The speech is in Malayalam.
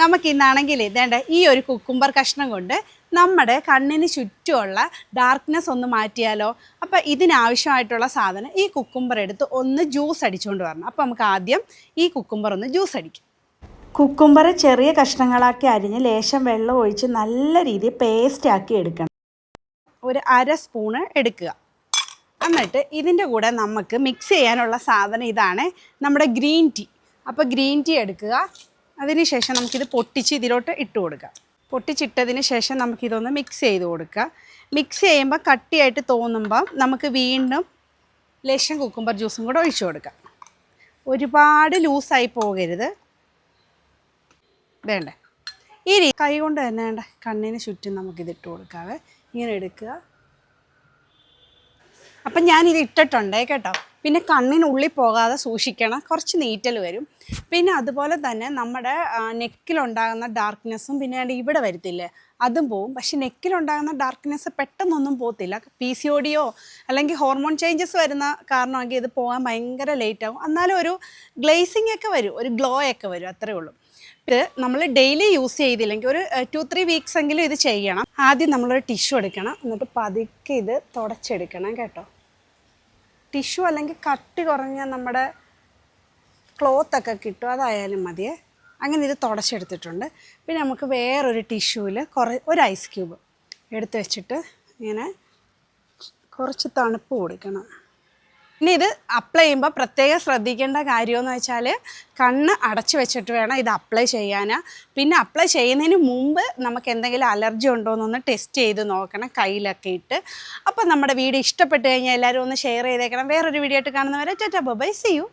നമുക്കിന്നാണെങ്കിൽ ഇതേണ്ട ഈ ഒരു കുക്കുംബർ കഷ്ണം കൊണ്ട് നമ്മുടെ കണ്ണിന് ചുറ്റുമുള്ള ഡാർക്ക്നെസ് ഒന്ന് മാറ്റിയാലോ. അപ്പോൾ ഇതിനാവശ്യമായിട്ടുള്ള സാധനം ഈ കുക്കുംബർ എടുത്ത് ഒന്ന് ജ്യൂസ് അടിച്ചുകൊണ്ട് വരണം. അപ്പോൾ നമുക്ക് ആദ്യം ഈ കുക്കുംബർ ഒന്ന് ജ്യൂസ് അടിക്കാം. കുക്കുംബർ ചെറിയ കഷ്ണങ്ങളാക്കി അരിഞ്ഞ് ലേശം വെള്ളം ഒഴിച്ച് നല്ല രീതിയിൽ പേസ്റ്റ് ആക്കി എടുക്കണം. ഒരു 1/2 സ്പൂണ് എടുക്കുക. എന്നിട്ട് ഇതിൻ്റെ കൂടെ നമുക്ക് മിക്സ് ചെയ്യാനുള്ള സാധനം ഇതാണ്, നമ്മുടെ ഗ്രീൻ ടീ. അപ്പോൾ ഗ്രീൻ ടീ എടുക്കുക. അതിനുശേഷം നമുക്കിത് പൊട്ടിച്ച് ഇതിലോട്ട് ഇട്ട് കൊടുക്കുക. പൊട്ടിച്ചിട്ടതിന് ശേഷം നമുക്കിതൊന്ന് മിക്സ് ചെയ്ത് കൊടുക്കുക. മിക്സ് ചെയ്യുമ്പോൾ കട്ടിയായിട്ട് തോന്നുമ്പം നമുക്ക് വീണ്ടും ലേശം കുക്കുംബർ ജ്യൂസും കൂടെ ഒഴിച്ചു കൊടുക്കാം. ഒരുപാട് ലൂസായി പോകരുത്. വേണ്ടേ ഈ കൈ കൊണ്ട് തന്നെ വേണ്ട കണ്ണിന് ചുറ്റും നമുക്കിതിട്ട് കൊടുക്കാവേ. ഇങ്ങനെ എടുക്കുക. അപ്പം ഞാനിത് ഇട്ടിട്ടുണ്ടേ കേട്ടോ. പിന്നെ കണ്ണിനുള്ളിൽ പോകാതെ സൂക്ഷിക്കണം, കുറച്ച് നീറ്റൽ വരും. പിന്നെ അതുപോലെ തന്നെ നമ്മുടെ നെക്കിലുണ്ടാകുന്ന ഡാർക്ക്നെസ്സും പിന്നെ ഇവിടെ വരത്തില്ലേ അതും പോവും. പക്ഷെ നെക്കിലുണ്ടാകുന്ന ഡാർക്ക്നെസ് പെട്ടെന്നൊന്നും പോകത്തില്ല. PCOD അല്ലെങ്കിൽ ഹോർമോൺ ചേഞ്ചസ് വരുന്ന കാരണമെങ്കിൽ ഇത് പോകാൻ ഭയങ്കര ലേറ്റ് ആകും. എന്നാലും ഒരു ഗ്ലേസിങ് ഒക്കെ വരും, ഒരു ഗ്ലോ ഒക്കെ വരും, അത്രേ ഉള്ളൂ. ഇത് നമ്മൾ ഡെയിലി യൂസ് ചെയ്തില്ലെങ്കിൽ ഒരു 2-3 വീക്സ് എങ്കിലും ഇത് ചെയ്യണം. ആദ്യം നമ്മളൊരു ടിഷ്യൂ എടുക്കണം, എന്നിട്ട് പതുക്കെ ഇത് തുടച്ചെടുക്കണം കേട്ടോ. ടിഷ്യൂ അല്ലെങ്കിൽ കട്ടി കുറഞ്ഞ നമ്മുടെ ക്ലോത്തൊക്കെ കിട്ടും, അതായാലും മതിയേ. അങ്ങനെ ഇത് തുടച്ചെടുത്തിട്ടുണ്ട്. പിന്നെ നമുക്ക് വേറൊരു ടിഷ്യൂവിൽ ഒരു ഐസ് ക്യൂബ് എടുത്ത് വെച്ചിട്ട് ഇങ്ങനെ കുറച്ച് തണുപ്പ് കൊടുക്കണം. ഇനി ഇത് അപ്ലൈ ചെയ്യുമ്പോൾ പ്രത്യേകം ശ്രദ്ധിക്കേണ്ട കാര്യമെന്ന് വെച്ചാൽ കണ്ണ് അടച്ചു വെച്ചിട്ട് വേണം ഇത് അപ്ലൈ ചെയ്യാൻ. പിന്നെ അപ്ലൈ ചെയ്യുന്നതിന് മുമ്പ് നമുക്ക് എന്തെങ്കിലും അലർജി ഉണ്ടോ എന്നൊന്ന് ടെസ്റ്റ് ചെയ്ത് നോക്കണം കയ്യിലൊക്കെ ഇട്ട്. അപ്പോൾ നമ്മുടെ വീഡിയോ ഇഷ്ടപ്പെട്ട് കഴിഞ്ഞാൽ എല്ലാവരും ഒന്ന് ഷെയർ ചെയ്തേക്കണം. വേറൊരു വീഡിയോ ആയിട്ട് കാണുന്നവരെ ടാറ്റാ ബൈ, സീ യു.